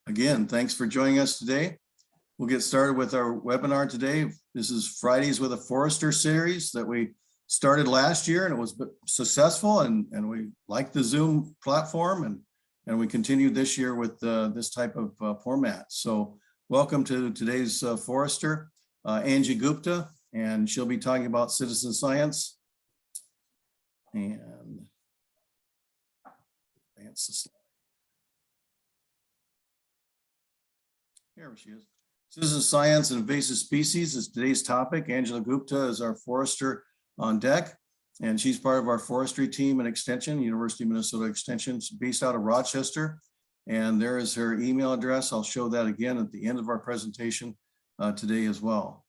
Again, thanks for joining us today. We'll get started with our webinar today. This is Fridays with a Forester series that we started last year, and it was successful, and we liked the Zoom platform, and we continued this year with this type of format. So welcome to today's Forester, Angie Gupta, and she'll be talking about citizen science. And advance the slide. Here she is. Citizen science and invasive species is today's topic. Angela Gupta is our forester on deck, and she's part of our forestry team and extension, University of Minnesota Extension, based out of Rochester. And there is her email address. I'll show that again at the end of our presentation today as well.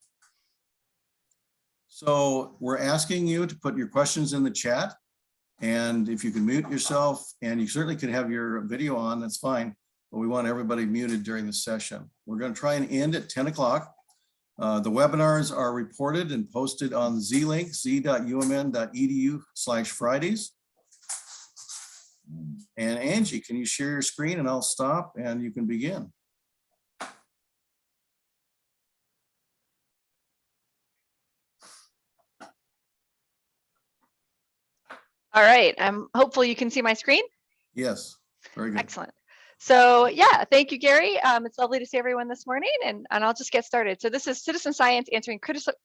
So we're asking you to put your questions in the chat, and if you can mute yourself, and you certainly can have your video on, that's fine, but we want everybody muted during the session. We're going to try and end at 10 o'clock. The webinars are reported and posted on Z-Link, z.umn.edu/Fridays. And Angie, can you share your screen, and I'll stop and you can begin. All right, I'm hopeful you can see my screen. Yes, very good. Excellent. So yeah, thank you, Gary. It's lovely to see everyone this morning, and I'll just get started. So this is citizen science answering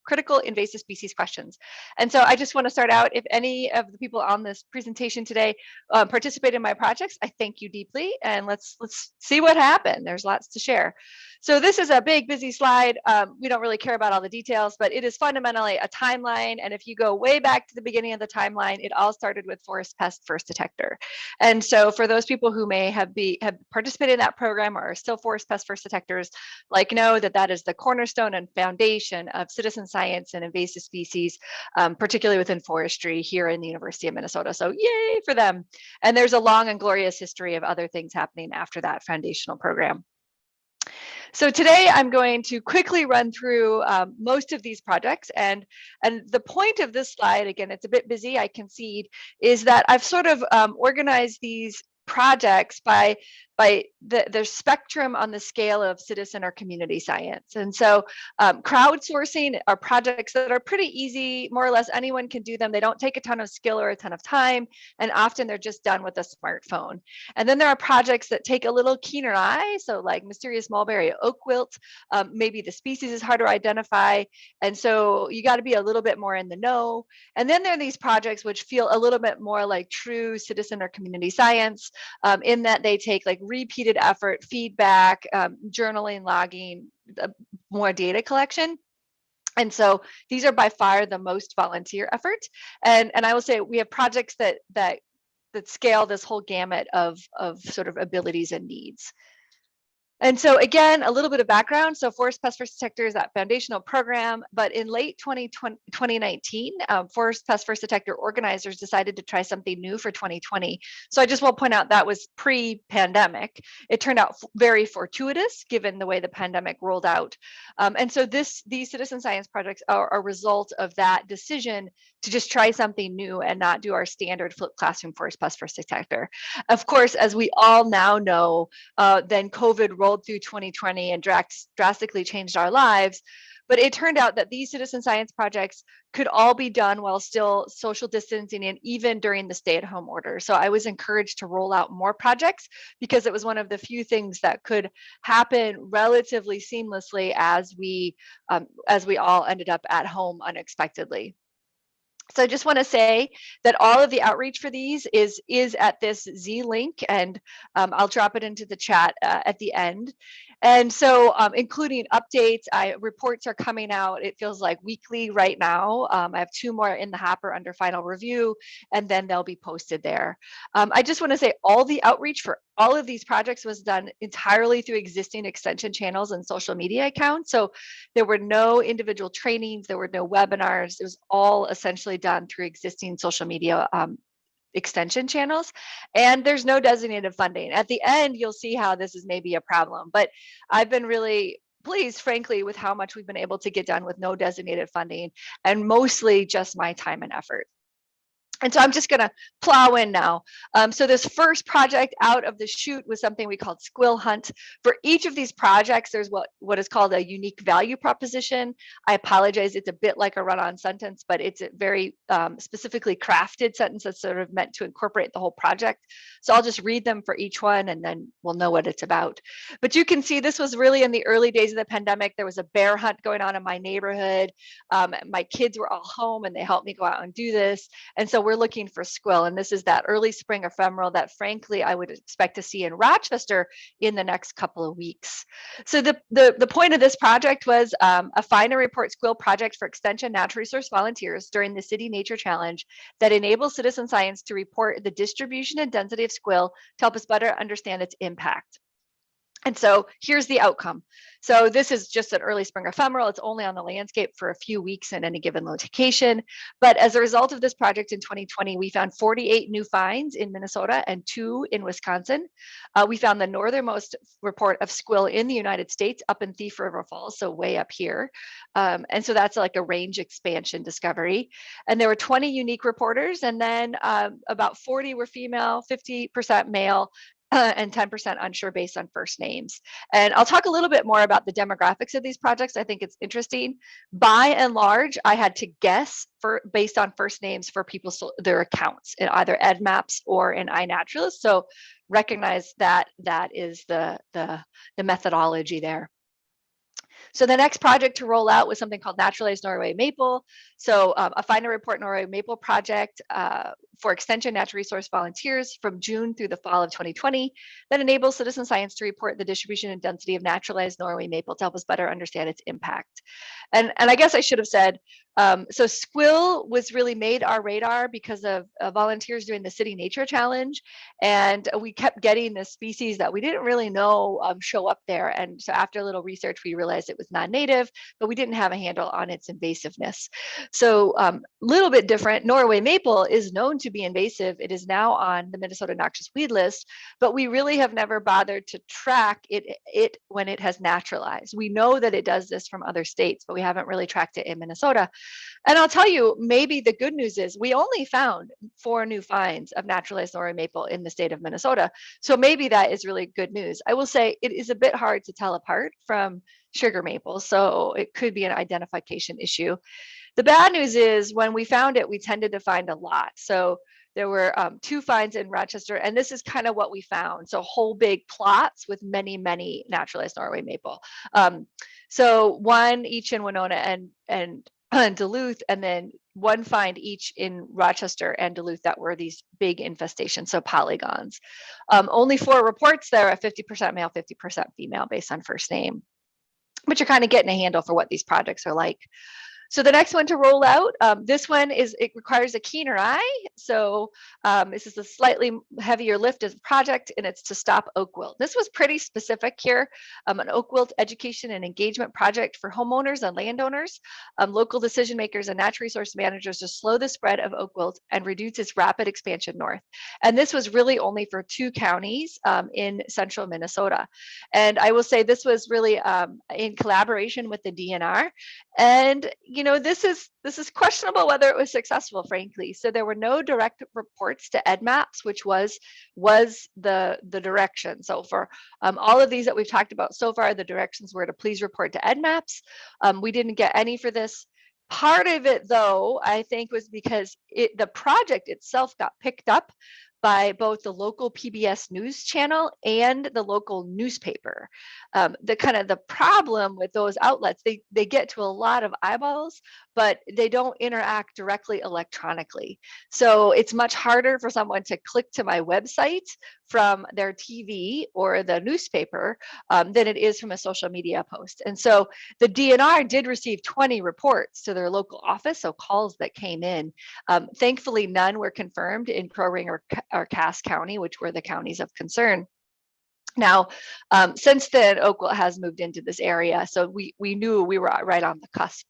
critical invasive species questions. And so I just want to start out, if any of the people on this presentation today participate in my projects, I thank you deeply, and let's see what happened. There's lots to share. So this is a big, busy slide. We don't really care about all the details, but it is fundamentally a timeline. And if you go way back to the beginning of the timeline, it all started with Forest Pest First Detector. And so for those people who may have participated in that program or are still Forest Pest First Detectors, know that that is the cornerstone and foundation of citizen science and invasive species, particularly within forestry here in the University of Minnesota. So yay for them. And there's a long and glorious history of other things happening after that foundational program. So today I'm going to quickly run through most of these projects, and the point of this slide, again, it's a bit busy, I concede, is that I've sort of organized these projects by the spectrum on the scale of citizen or community science. And so crowdsourcing are projects that are pretty easy, more or less anyone can do them. They don't take a ton of skill or a ton of time, and often they're just done with a smartphone. And then there are projects that take a little keener eye, so like mysterious mulberry, oak wilt, maybe the species is harder to identify, and so you got to be a little bit more in the know. And then there are these projects which feel a little bit more like true citizen or community science, in that they take like repeated effort, feedback, journaling, logging, more data collection. And so these are by far the most volunteer effort. And I will say we have projects that scale this whole gamut of sort of abilities and needs. And so again, a little bit of background. So Forest Pest First Detector is that foundational program, but in late 2019, Forest Pest First Detector organizers decided to try something new for 2020. So I just will point out that was pre-pandemic. It turned out very fortuitous given the way the pandemic rolled out. And so these citizen science projects are a result of that decision to just try something new and not do our standard flipped classroom Forest Pest First Detector. Of course, as we all now know, then COVID rolled through 2020 and drastically changed our lives. But it turned out that these citizen science projects could all be done while still social distancing and even during the stay-at-home order. So I was encouraged to roll out more projects because it was one of the few things that could happen relatively seamlessly as we all ended up at home unexpectedly. So I just want to say that all of the outreach for these is at this Z link, and I'll drop it into the chat at the end. And so including updates, reports are coming out, it feels like weekly right now. I have 2 more in the hopper under final review, and then they'll be posted there. I just want to say all the outreach for all of these projects was done entirely through existing extension channels and social media accounts. So there were no individual trainings, there were no webinars. It was all essentially done through existing social media extension channels, and there's no designated funding. At the end, you'll see how this is maybe a problem, but I've been really pleased, frankly, with how much we've been able to get done with no designated funding and mostly just my time and effort. And so I'm just going to plow in now. So this first project out of the chute was something we called Squill Hunt. For each of these projects, there's what is called a unique value proposition. I apologize, it's a bit like a run-on sentence, but it's a very specifically crafted sentence that's sort of meant to incorporate the whole project. So I'll just read them for each one, and then we'll know what it's about. But you can see this was really in the early days of the pandemic. There was a bear hunt going on in my neighborhood. My kids were all home, and they helped me go out and do this. And so we're looking for squill, and this is that early spring ephemeral that frankly I would expect to see in Rochester in the next couple of weeks. So the point of this project was a find and report squill project for Extension Natural Resource volunteers during the City Nature Challenge that enables citizen science to report the distribution and density of squill to help us better understand its impact. And so here's the outcome. So this is just an early spring ephemeral. It's only on the landscape for a few weeks in any given location. But as a result of this project in 2020, we found 48 new finds in Minnesota and 2 in Wisconsin. We found the northernmost report of squill in the United States up in Thief River Falls, so way up here. And so that's like a range expansion discovery. And there were 20 unique reporters, and then about 40 were female, 50% male, and 10% unsure based on first names. And I'll talk a little bit more about the demographics of these projects. I think it's interesting. By and large, I had to guess based on first names for people's their accounts in either EdMaps or in iNaturalist. So recognize that that is the methodology there. So the next project to roll out was something called Naturalized Norway Maple. So a Find and Report Norway Maple project for Extension Natural Resource volunteers from June through the fall of 2020 that enables citizen science to report the distribution and density of naturalized Norway maple to help us better understand its impact. And I guess I should have said, so squill was really made our radar because of volunteers doing the City Nature Challenge. And we kept getting this species that we didn't really know show up there. And so after a little research, we realized it was non-native, but we didn't have a handle on its invasiveness. So a little bit different. Norway maple is known to be invasive. It is now on the Minnesota noxious weed list, but we really have never bothered to track it when it has naturalized. We know that it does this from other states, but we haven't really tracked it in Minnesota. And I'll tell you, maybe the good news is we only found 4 new finds of naturalized Norway maple in the state of Minnesota. So maybe that is really good news. I will say it is a bit hard to tell apart from sugar maple, so it could be an identification issue. The bad news is when we found it, we tended to find a lot. So there were 2 finds in Rochester, and this is kind of what we found. So whole big plots with many, many naturalized Norway maple. So 1 each in Winona and Duluth, and then 1 find each in Rochester and Duluth that were these big infestations, so polygons. Only 4 reports there, a 50% male, 50% female based on first name. But you're kind of getting a handle for what these projects are like. So the next one to roll out, this one it requires a keener eye. So this is a slightly heavier lift as a project, and it's to stop oak wilt. This was pretty specific here, an oak wilt education and engagement project for homeowners and landowners, local decision makers and natural resource managers to slow the spread of oak wilt and reduce its rapid expansion north. And this was really only for 2 counties in central Minnesota. And I will say this was really in collaboration with the DNR. And this is questionable whether it was successful, frankly. So there were no direct reports to EdMaps, which was the direction. So for all of these that we've talked about so far, the directions were to please report to EdMaps. We didn't get any for this. Part of it, though, I think was because the project itself got picked up by both the local PBS news channel and the local newspaper. The problem with those outlets, they get to a lot of eyeballs, but they don't interact directly electronically. So it's much harder for someone to click to my website from their TV or the newspaper than it is from a social media post. And so the DNR did receive 20 reports to their local office, so calls that came in. Thankfully, none were confirmed in Crow Wing or Cass County, which were the counties of concern. Now, since then, Oak Wilt has moved into this area, so we knew we were right on the cusp.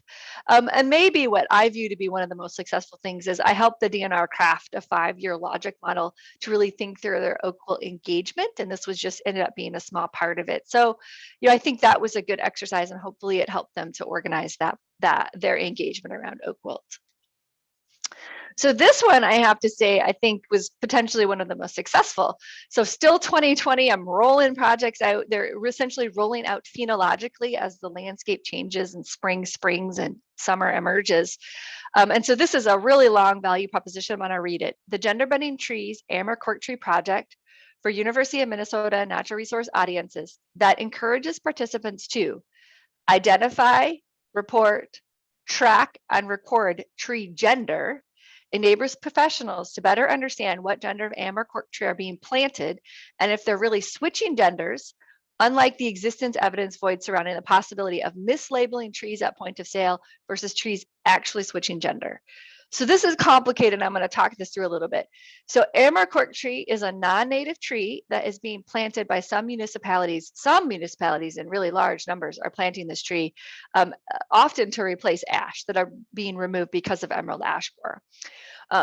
And maybe what I view to be one of the most successful things is I helped the DNR craft a 5-year logic model to really think through their Oak Wilt engagement, and this was just ended up being a small part of it. So, I think that was a good exercise, and hopefully it helped them to organize their engagement around Oak Wilt. So this one, I have to say, I think was potentially one of the most successful. So still 2020, I'm rolling projects out. They're essentially rolling out phenologically as the landscape changes and spring springs and summer emerges. And so this is a really long value proposition. I'm going to read it. The Gender Bending Trees Amber Cork Tree Project for University of Minnesota natural resource audiences that encourages participants to identify, report, track, and record tree gender, enables professionals to better understand what gender of amber cork tree are being planted, and if they're really switching genders, unlike the existence evidence void surrounding the possibility of mislabeling trees at point of sale versus trees actually switching gender. So this is complicated. I'm going to talk this through a little bit. So amber cork tree is a non-native tree that is being planted by some municipalities. Some municipalities in really large numbers are planting this tree, often to replace ash that are being removed because of emerald ash borer.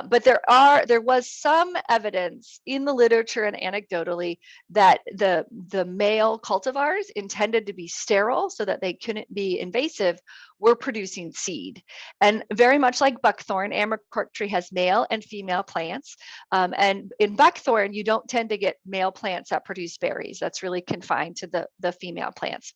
But there was some evidence in the literature and anecdotally that the male cultivars intended to be sterile so that they couldn't be invasive were producing seed. And very much like buckthorn, amber cork tree has male and female plants. And in buckthorn, you don't tend to get male plants that produce berries. That's really confined to the female plants.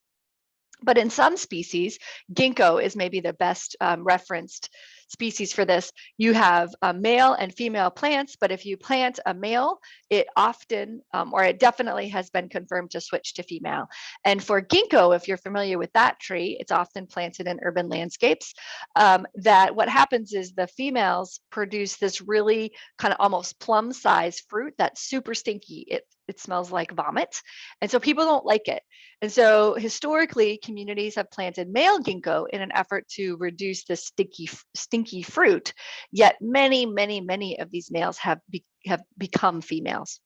But in some species, ginkgo is maybe the best referenced species for this. You have male and female plants, but if you plant a male, it often, or it definitely has been confirmed to switch to female. And for ginkgo, if you're familiar with that tree, it's often planted in urban landscapes, that what happens is the females produce this really kind of almost plum-sized fruit that's super stinky. It smells like vomit. And so people don't like it. And so historically, communities have planted male ginkgo in an effort to reduce the stinky fruit. Yet many, many, many of these males have become females.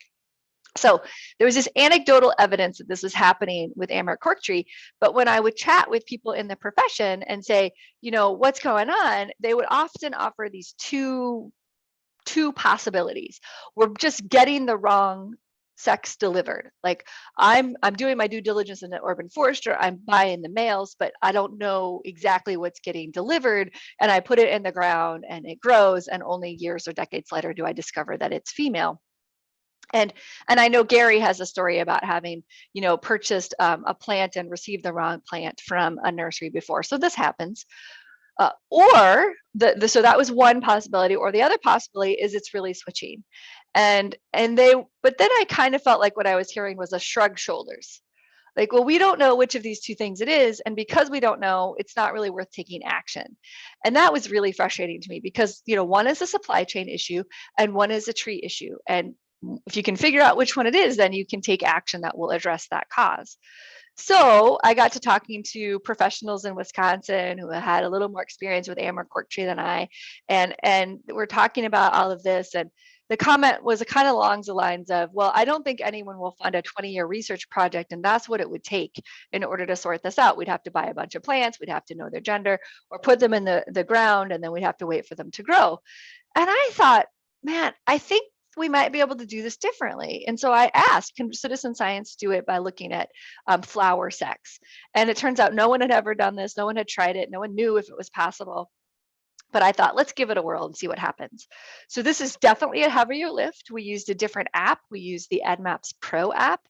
So there was this anecdotal evidence that this was happening with amber cork tree. But when I would chat with people in the profession and say, you know, what's going on, they would often offer these two possibilities. We're just getting the wrong sex delivered. Like I'm doing my due diligence in an urban forester, I'm buying the males, but I don't know exactly what's getting delivered. And I put it in the ground and it grows. And only years or decades later do I discover that it's female. And I know Gary has a story about having, you know, purchased a plant and received the wrong plant from a nursery before. So this happens. Or so that was one possibility, or the other possibility is it's really switching. But then I kind of felt like what I was hearing was a shrug shoulders. Like, well, we don't know which of these two things it is. And because we don't know, it's not really worth taking action. And that was really frustrating to me because, you know, one is a supply chain issue and one is a tree issue. And if you can figure out which one it is, then you can take action that will address that cause. So I got to talking to professionals in Wisconsin who had a little more experience with amber cork tree than I, and we're talking about all of this. And the comment was kind of along the lines of, well, I don't think anyone will fund a 20-year research project, and that's what it would take in order to sort this out. We'd have to buy a bunch of plants, we'd have to know their gender, or put them in the ground, and then we'd have to wait for them to grow. And I thought, man, I think we might be able to do this differently. And so I asked, can citizen science do it by looking at flower sex? And it turns out no one had ever done this. No one had tried it. No one knew if it was possible. But I thought, let's give it a whirl and see what happens. So this is definitely a heavier lift. We used a different app. We used the EdMaps Pro app.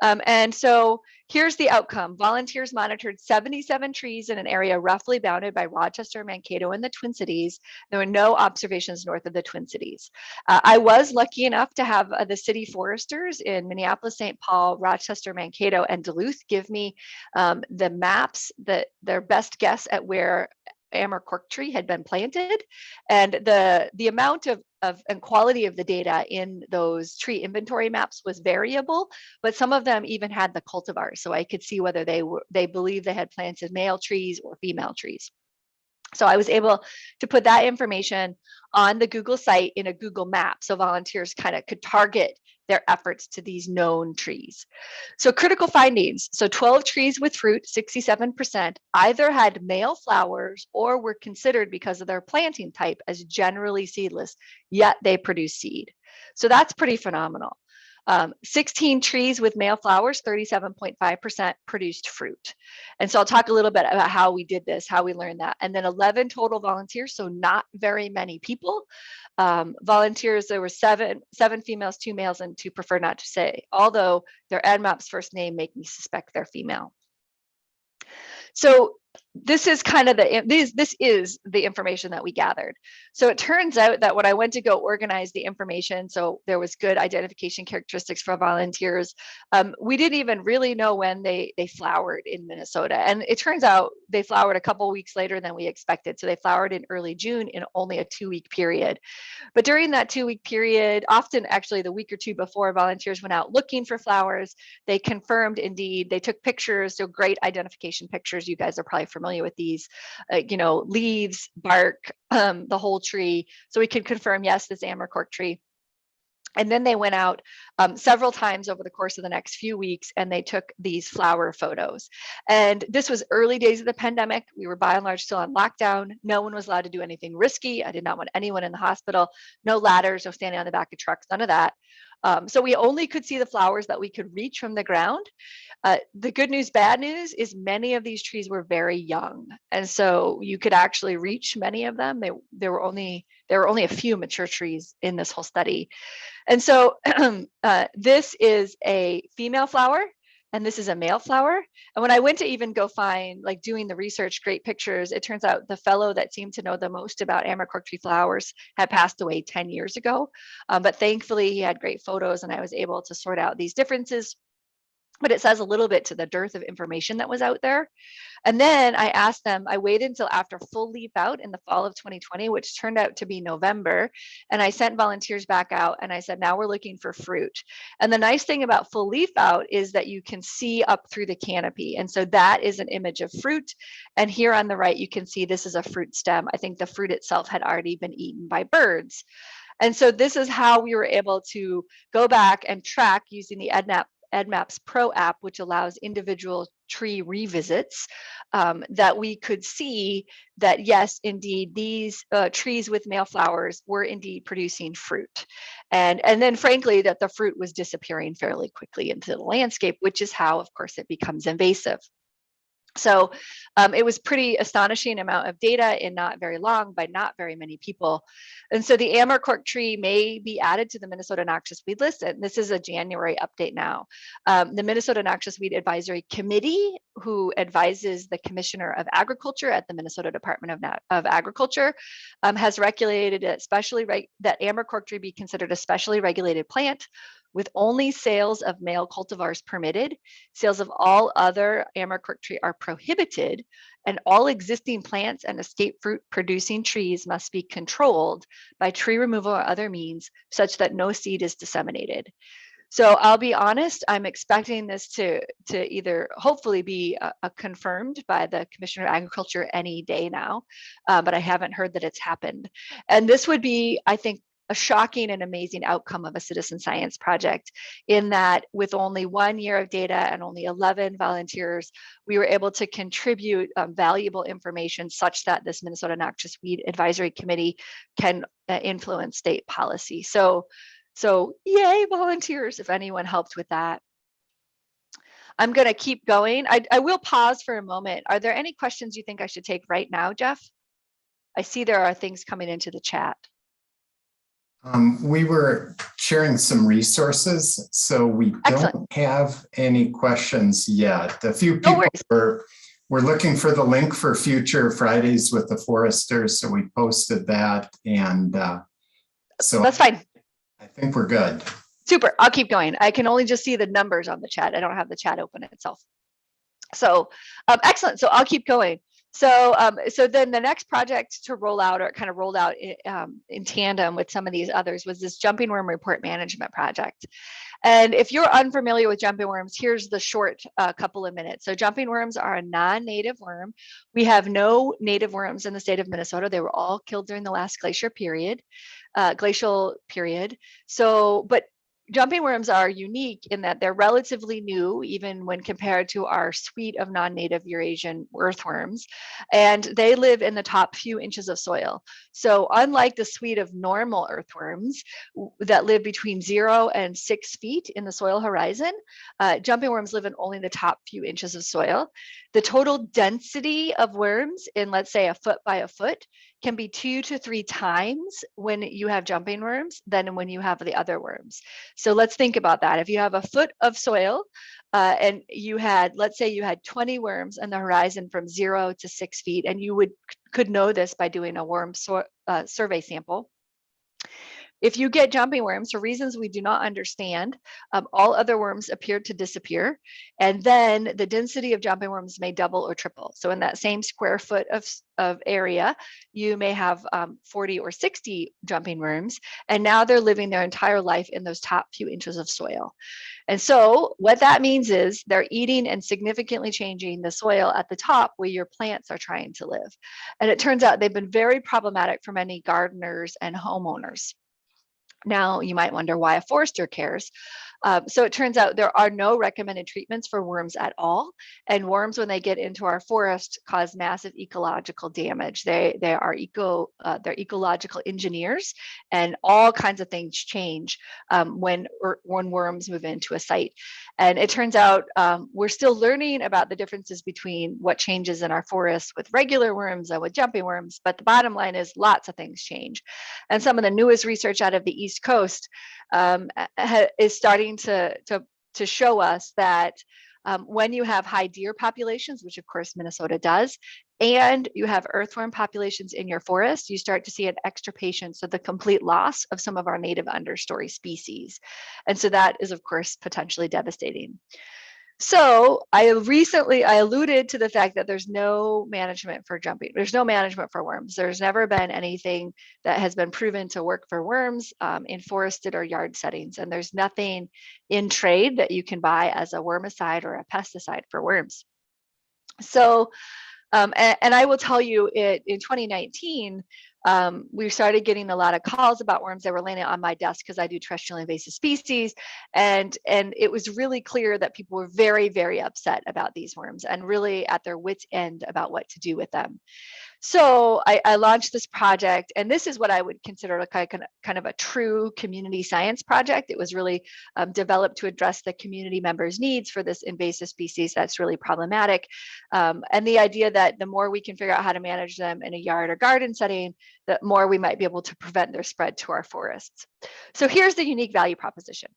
And so here's the outcome. Volunteers monitored 77 trees in an area roughly bounded by Rochester, Mankato, and the Twin Cities. There were no observations north of the Twin Cities. I was lucky enough to have the city foresters in Minneapolis, St. Paul, Rochester, Mankato, and Duluth give me the maps, their best guess at where amber cork tree had been planted, and the amount of and quality of the data in those tree inventory maps was variable, but some of them even had the cultivars, so I could see whether they believed they had planted male trees or female trees. So I was able to put that information on the Google site in a Google map, so volunteers kind of could target their efforts to these known trees. So critical findings. So 12 trees with fruit, 67%, either had male flowers or were considered because of their planting type as generally seedless, yet they produce seed. So that's pretty phenomenal. 16 trees with male flowers, 37.5% produced fruit. And so I'll talk a little bit about how we did this, how we learned that. And then 11 total volunteers, so not very many people. Volunteers, there were seven females, 2 males, and 2 prefer not to say, although their EdMap's first name make me suspect they're female. So this is kind of this is the information that we gathered. So it turns out that when I went to go organize the information, so there was good identification characteristics for volunteers. We didn't even really know when they flowered in Minnesota, and it turns out they flowered a couple weeks later than we expected. So they flowered in early June in only a 2-week period. But during that 2-week period, often actually the week or 2 before, volunteers went out looking for flowers. They confirmed indeed, they took pictures, so great identification pictures. You guys are probably familiar with these, leaves, bark, the whole tree. So we could confirm, yes, this amarcork tree. And then they went out several times over the course of the next few weeks, and they took these flower photos. And this was early days of the pandemic. We were by and large still on lockdown. No one was allowed to do anything risky. I did not want anyone in the hospital. No ladders, no standing on the back of trucks, none of that. So we only could see the flowers that we could reach from the ground. The good news, bad news is many of these trees were very young. And so you could actually reach many of them. There were only a few mature trees in this whole study. And so this is a female flower, and this is a male flower. And when I went to even go find, like doing the research, great pictures, it turns out the fellow that seemed to know the most about amarcork tree flowers had passed away 10 years ago. But thankfully he had great photos, and I was able to sort out these differences. But it says a little bit to the dearth of information that was out there. And then I asked them, I waited until after full leaf out in the fall of 2020, which turned out to be November. And I sent volunteers back out, and I said, now we're looking for fruit. And the nice thing about full leaf out is that you can see up through the canopy. And so that is an image of fruit. And here on the right, you can see this is a fruit stem. I think the fruit itself had already been eaten by birds. And so this is how we were able to go back and track using the EdMaps Pro app, which allows individual tree revisits, that we could see that, yes, indeed, these trees with male flowers were indeed producing fruit. And then frankly, that the fruit was disappearing fairly quickly into the landscape, which is how, of course, it becomes invasive. So it was pretty astonishing amount of data in not very long by not very many people. And so the amarcork tree may be added to the Minnesota noxious weed list. And this is a January update now. The Minnesota Noxious Weed Advisory Committee, who advises the Commissioner of Agriculture at the Minnesota Department of Agriculture, has regulated it, that amarcork tree be considered a specially regulated plant, with only sales of male cultivars permitted. Sales of all other amarcork tree are prohibited, and all existing plants and escape fruit producing trees must be controlled by tree removal or other means such that no seed is disseminated. So I'll be honest, I'm expecting this to either hopefully be confirmed by the Commissioner of Agriculture any day now, but I haven't heard that it's happened. And this would be, I think, a shocking and amazing outcome of a citizen science project, in that with only 1 year of data and only 11 volunteers, we were able to contribute valuable information such that this Minnesota Noxious Weed Advisory Committee can influence state policy. So yay, volunteers, if anyone helped with that. I'm gonna keep going. I will pause for a moment. Are there any questions you think I should take right now, Jeff? I see there are things coming into the chat. We were sharing some resources, so we don't have any questions yet. A few people were looking for the link for future Fridays with the Foresters, so we posted that, and so that's fine. I think we're good. Super. I'll keep going. I can only just see the numbers on the chat. I don't have the chat open itself. So excellent. So I'll keep going. So then the next project to roll out, or it kind of rolled out in tandem with some of these others, was this jumping worm report management project. And if you're unfamiliar with jumping worms, here's the short couple of minutes. So jumping worms are a non-native worm. We have no native worms in the state of Minnesota. They were all killed during the last glacial period. So, but jumping worms are unique in that they're relatively new, even when compared to our suite of non-native Eurasian earthworms, and they live in the top few inches of soil. So unlike the suite of normal earthworms that live between 0 and 6 feet in the soil horizon, jumping worms live in only the top few inches of soil. The total density of worms in, let's say, a foot by a foot can be 2 to 3 times when you have jumping worms than when you have the other worms. So let's think about that. If you have a foot of soil and you had, let's say you had 20 worms on the horizon from 0 to 6 feet, and you could know this by doing a worm survey sample. If you get jumping worms, for reasons we do not understand, all other worms appear to disappear. And then the density of jumping worms may double or triple. So in that same square foot of area, you may have 40 or 60 jumping worms. And now they're living their entire life in those top few inches of soil. And so what that means is they're eating and significantly changing the soil at the top where your plants are trying to live. And it turns out they've been very problematic for many gardeners and homeowners. Now, you might wonder why a forester cares. So it turns out there are no recommended treatments for worms at all. And worms, when they get into our forest, cause massive ecological damage. They're ecological engineers, and all kinds of things change when worms move into a site. And it turns out we're still learning about the differences between what changes in our forests with regular worms and with jumping worms. But the bottom line is lots of things change. And some of the newest research out of the East Coast is starting to show us that when you have high deer populations, which of course Minnesota does, and you have earthworm populations in your forest, you start to see an extirpation, so the complete loss of some of our native understory species. And so that is, of course, potentially devastating. So I alluded to the fact that there's no management for jumping. There's no management for worms. There's never been anything that has been proven to work for worms in forested or yard settings. And there's nothing in trade that you can buy as a wormicide or a pesticide for worms. So, and I will tell you, in 2019, we started getting a lot of calls about worms that were landing on my desk because I do terrestrial invasive species. And it was really clear that people were very, very upset about these worms and really at their wits' end about what to do with them. So I launched this project, and this is what I would consider kind of a true community science project. It was really developed to address the community members' needs for this invasive species that's really problematic. And the idea that the more we can figure out how to manage them in a yard or garden setting, the more we might be able to prevent their spread to our forests. So here's the unique value proposition.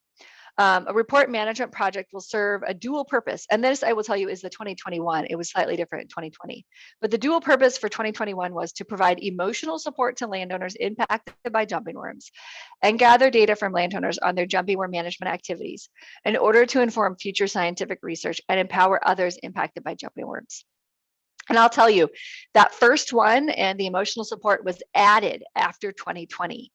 A report management project will serve a dual purpose. And this, I will tell you, is the 2021. It was slightly different in 2020. But the dual purpose for 2021 was to provide emotional support to landowners impacted by jumping worms and gather data from landowners on their jumping worm management activities in order to inform future scientific research and empower others impacted by jumping worms. And I'll tell you, that first one and the emotional support was added after 2020.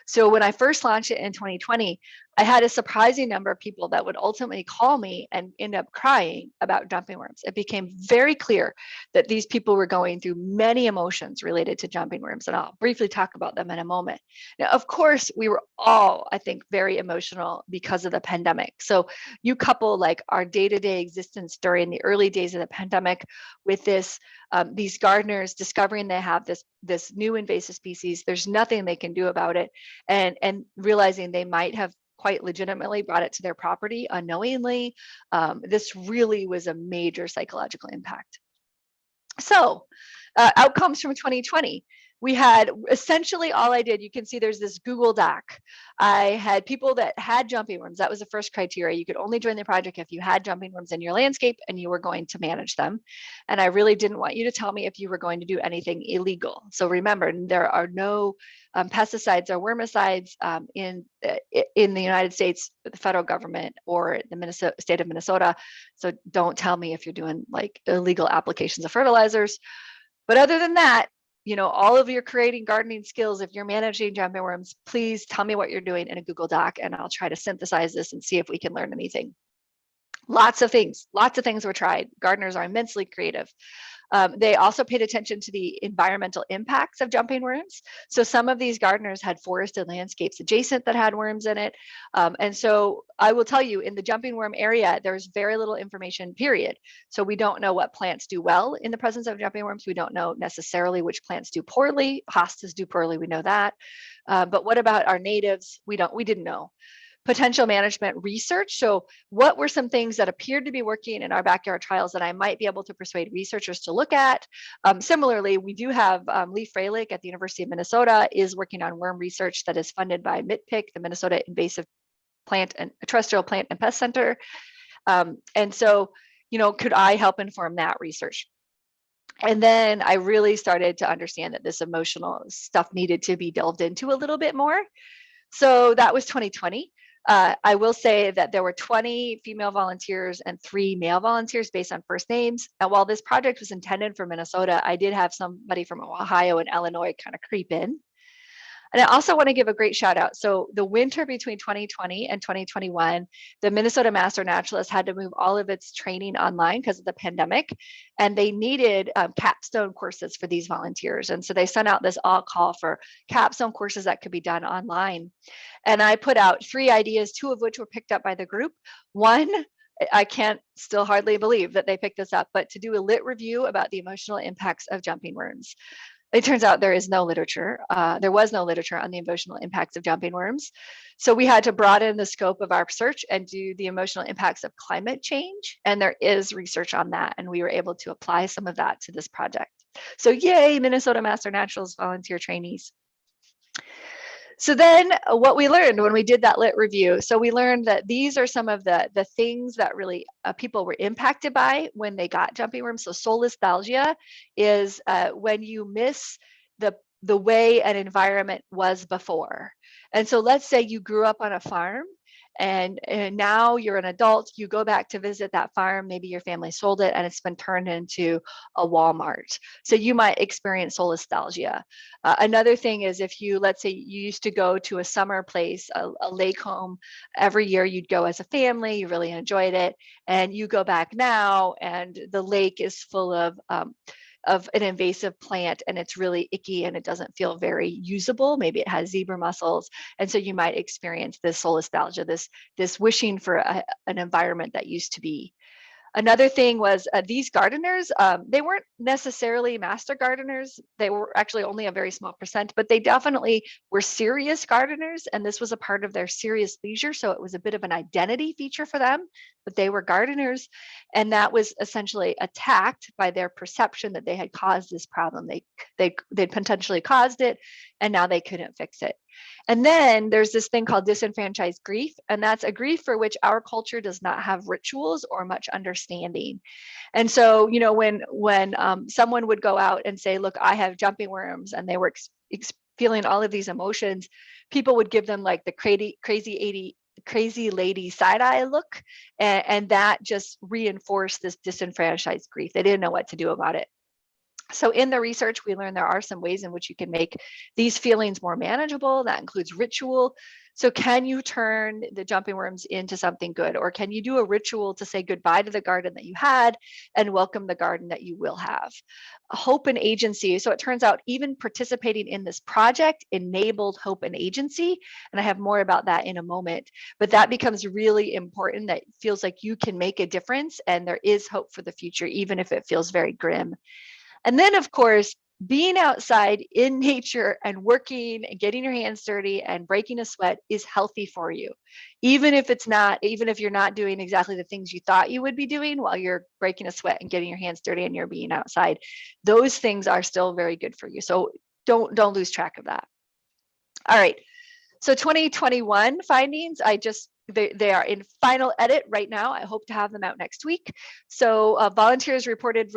So when I first launched it in 2020, I had a surprising number of people that would ultimately call me and end up crying about jumping worms. It became very clear that these people were going through many emotions related to jumping worms, and I'll briefly talk about them in a moment. Now, of course, we were all, I think, very emotional because of the pandemic. So you couple like our day-to-day existence during the early days of the pandemic with this, these gardeners discovering they have this new invasive species, there's nothing they can do about it, and realizing they might have quite legitimately brought it to their property unknowingly. This really was a major psychological impact. So outcomes from 2020. We had essentially all I did, you can see there's this Google Doc. I had people that had jumping worms. That was the first criteria. You could only join the project if you had jumping worms in your landscape and you were going to manage them. And I really didn't want you to tell me if you were going to do anything illegal. So remember, there are no pesticides or wormicides in the United States, the federal government or the state of Minnesota. So don't tell me if you're doing like illegal applications of fertilizers. But other than that, you know, all of your creating gardening skills, if you're managing jumping worms, please tell me what you're doing in a Google Doc, and I'll try to synthesize this and see if we can learn anything. Lots of things were tried. Gardeners are immensely creative. They also paid attention to the environmental impacts of jumping worms. So some of these gardeners had forested landscapes adjacent that had worms in it. And so I will tell you, in the jumping worm area, there's very little information, period. So we don't know what plants do well in the presence of jumping worms. We don't know necessarily which plants do poorly. Hostas do poorly, we know that. But what about our natives? We didn't know. Potential management research. So what were some things that appeared to be working in our backyard trials that I might be able to persuade researchers to look at? Similarly, we do have Lee Freilich at the University of Minnesota is working on worm research that is funded by MITPIC, the Minnesota Invasive Plant and Terrestrial Plant and Pest Center. And so, could I help inform that research? And then I really started to understand that this emotional stuff needed to be delved into a little bit more. So that was 2020. I will say that there were 20 female volunteers and 3 male volunteers based on first names. And while this project was intended for Minnesota, I did have somebody from Ohio and Illinois kind of creep in. And I also want to give a great shout out. So the winter between 2020 and 2021, the Minnesota Master Naturalist had to move all of its training online because of the pandemic, and they needed capstone courses for these volunteers. And so they sent out this all call for capstone courses that could be done online. And I put out 3 ideas, 2 of which were picked up by the group. One, I can't still hardly believe that they picked this up, but to do a lit review about the emotional impacts of jumping worms. It turns out there is no literature. There was no literature on the emotional impacts of jumping worms. So we had to broaden the scope of our search and do the emotional impacts of climate change. And there is research on that. And we were able to apply some of that to this project. So yay, Minnesota Master Naturalist volunteer trainees. So then what we learned when we did that lit review, so we learned that these are some of the things that really people were impacted by when they got jumping worms. So solastalgia is when you miss the way an environment was before. And so let's say you grew up on a farm and now you're an adult, you go back to visit that farm, maybe your family sold it and it's been turned into a Walmart. So you might experience solastalgia. Another thing is if you, let's say you used to go to a summer place, a lake home, every year you'd go as a family, you really enjoyed it, and you go back now and the lake is full of an invasive plant and it's really icky and it doesn't feel very usable. Maybe it has zebra mussels. And so you might experience this solastalgia, this wishing for an environment that used to be. Another thing was these gardeners, they weren't necessarily master gardeners. They were actually only a very small percent, but they definitely were serious gardeners. And this was a part of their serious leisure. So it was a bit of an identity feature for them, but they were gardeners. And that was essentially attacked by their perception that they had caused this problem. They'd potentially caused it, and now they couldn't fix it. And then there's this thing called disenfranchised grief, and that's a grief for which our culture does not have rituals or much understanding. And so, when someone would go out and say, look, I have jumping worms, and they were feeling all of these emotions, people would give them like the crazy lady side eye look. And that just reinforced this disenfranchised grief. They didn't know what to do about it. So in the research, we learned there are some ways in which you can make these feelings more manageable. That includes ritual. So can you turn the jumping worms into something good? Or can you do a ritual to say goodbye to the garden that you had and welcome the garden that you will have? Hope and agency. So it turns out even participating in this project enabled hope and agency. And I have more about that in a moment. But that becomes really important. That feels like you can make a difference and there is hope for the future, even if it feels very grim. And then, of course, being outside in nature and working and getting your hands dirty and breaking a sweat is healthy for you. Even if you're not doing exactly the things you thought you would be doing while you're breaking a sweat and getting your hands dirty and you're being outside, those things are still very good for you. So don't lose track of that. All right. So 2021 findings, they are in final edit right now. I hope to have them out next week. So volunteers reported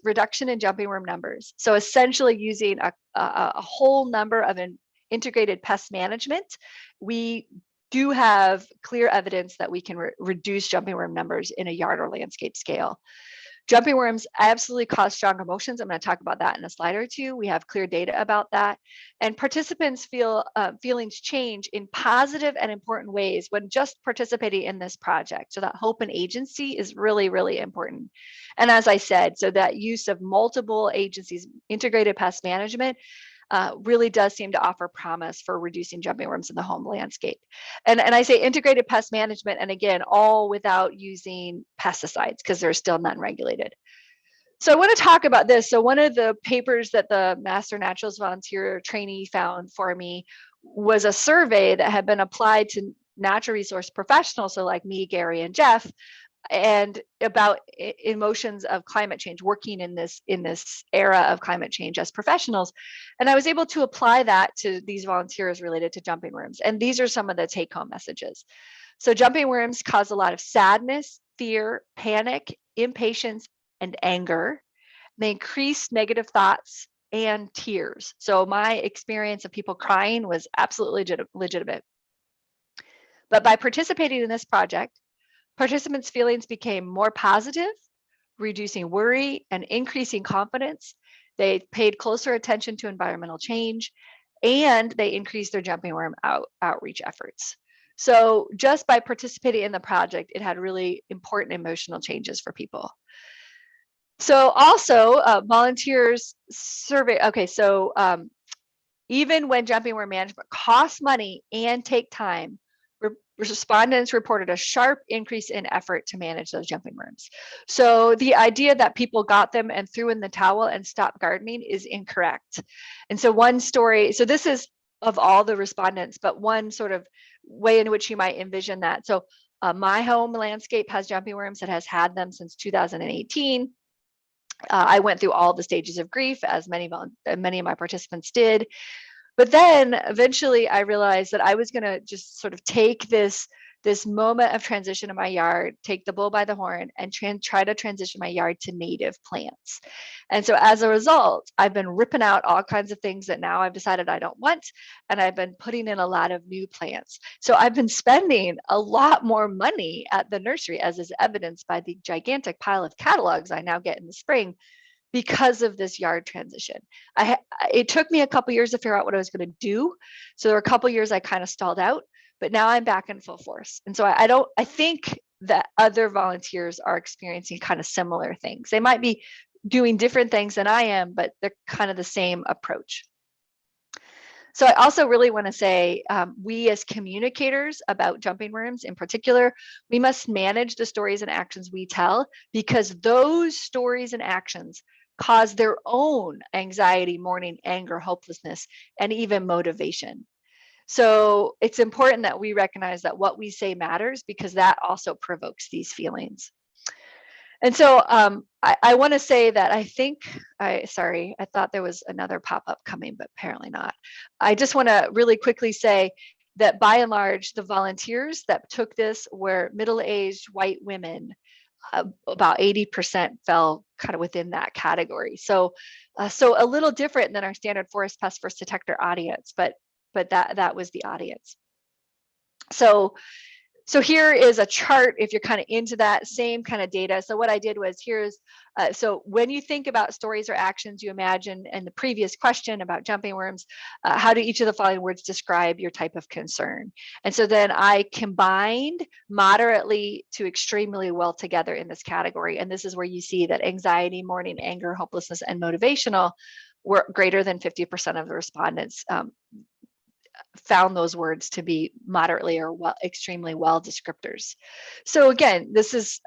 reduction in jumping worm numbers. So essentially using a whole number of an integrated pest management, we do have clear evidence that we can reduce jumping worm numbers in a yard or landscape scale. Jumping worms absolutely cause strong emotions. I'm going to talk about that in a slide or two. We have clear data about that. And participants feel feelings change in positive and important ways when just participating in this project. So that hope and agency is really, really important. And as I said, so that use of multiple agencies, integrated pest management, really does seem to offer promise for reducing jumping worms in the home landscape. And I say integrated pest management, and again, all without using pesticides because they're still none regulated. So I want to talk about this. So one of the papers that the Master Naturalist volunteer trainee found for me was a survey that had been applied to natural resource professionals, so like me, Gary, and Jeff, and about emotions of climate change, working in this era of climate change as professionals. And I was able to apply that to these volunteers related to jumping worms. And these are some of the take-home messages. So jumping worms cause a lot of sadness, fear, panic, impatience, and anger. They increase negative thoughts and tears. So my experience of people crying was absolutely legitimate. But by participating in this project, participants' feelings became more positive, reducing worry and increasing confidence. They paid closer attention to environmental change, and they increased their jumping worm outreach efforts. So just by participating in the project, it had really important emotional changes for people. So also volunteers survey, okay, so even when jumping worm management costs money and take time, respondents reported a sharp increase in effort to manage those jumping worms. So the idea that people got them and threw in the towel and stopped gardening is incorrect. And so one story, so this is of all the respondents, but one sort of way in which you might envision that. So my home landscape has jumping worms. It has had them since 2018. I went through all the stages of grief, as many of my participants did. But then eventually I realized that I was going to just sort of take this moment of transition in my yard, take the bull by the horn, and try to transition my yard to native plants. And so as a result, I've been ripping out all kinds of things that now I've decided I don't want, and I've been putting in a lot of new plants. So I've been spending a lot more money at the nursery, as is evidenced by the gigantic pile of catalogs I now get in the spring, because of this yard transition. It took me a couple years to figure out what I was going to do. So there were a couple years I kind of stalled out, but now I'm back in full force. And so I think that other volunteers are experiencing kind of similar things. They might be doing different things than I am, but they're kind of the same approach. So I also really want to say, we as communicators about jumping worms in particular, we must manage the stories and actions we tell, because those stories and actions cause their own anxiety, mourning, anger, hopelessness, and even motivation. So it's important that we recognize that what we say matters, because that also provokes these feelings. And so I want to say that I thought there was another pop-up coming, but apparently not. I just want to really quickly say that by and large, the volunteers that took this were middle-aged white women. About 80% fell kind of within that category. So a little different than our standard forest pest first detector audience, but that was the audience. So here is a chart if you're kind of into that same kind of data. So what I did was so when you think about stories or actions you imagine in the previous question about jumping worms, how do each of the following words describe your type of concern? And so then I combined moderately to extremely well together in this category. And this is where you see that anxiety, mourning, anger, hopelessness, and motivational were greater than 50% of the respondents found those words to be moderately or extremely well descriptors. So again,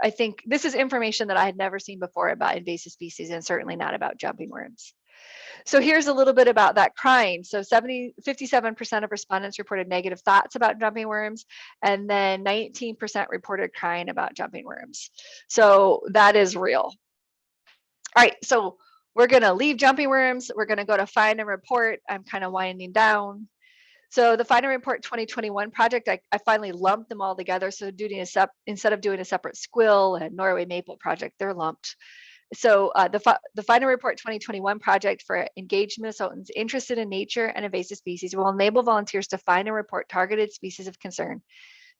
I think this is information that I had never seen before about invasive species, and certainly not about jumping worms. So here's a little bit about that crying. So 57% of respondents reported negative thoughts about jumping worms, and then 19% reported crying about jumping worms. So that is real. All right, so we're gonna leave jumping worms. We're gonna go to find and report. I'm kind of winding down. So the Find and Report 2021 project, I finally lumped them all together. So instead of doing a separate squill and Norway maple project, they're lumped. So the Find and Report 2021 project for engaged Minnesotans interested in nature and invasive species will enable volunteers to find and report targeted species of concern,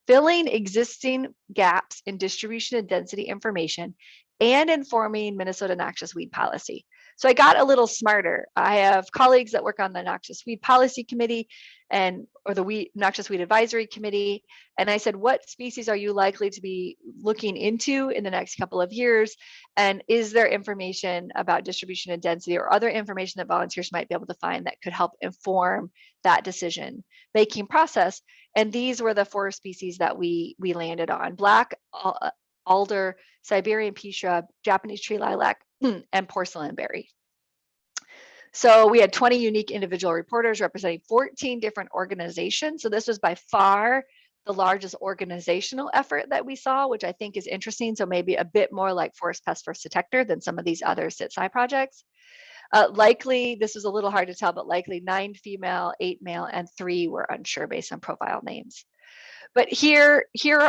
filling existing gaps in distribution and density information, and informing Minnesota noxious weed policy. So I got a little smarter. I have colleagues that work on the Noxious Weed Policy Committee or the Noxious Weed Advisory Committee. And I said, what species are you likely to be looking into in the next couple of years? And is there information about distribution and density or other information that volunteers might be able to find that could help inform that decision making process? And these were the 4 species that we landed on: black alder, Siberian pea shrub, Japanese tree lilac, and porcelain berry. So we had 20 unique individual reporters representing 14 different organizations. So this was by far the largest organizational effort that we saw, which I think is interesting. So maybe a bit more like Forest Pest First Detector than some of these other sit-sci projects. Likely, this was a little hard to tell, but likely 9 female, 8 male, and 3 were unsure based on profile names. But here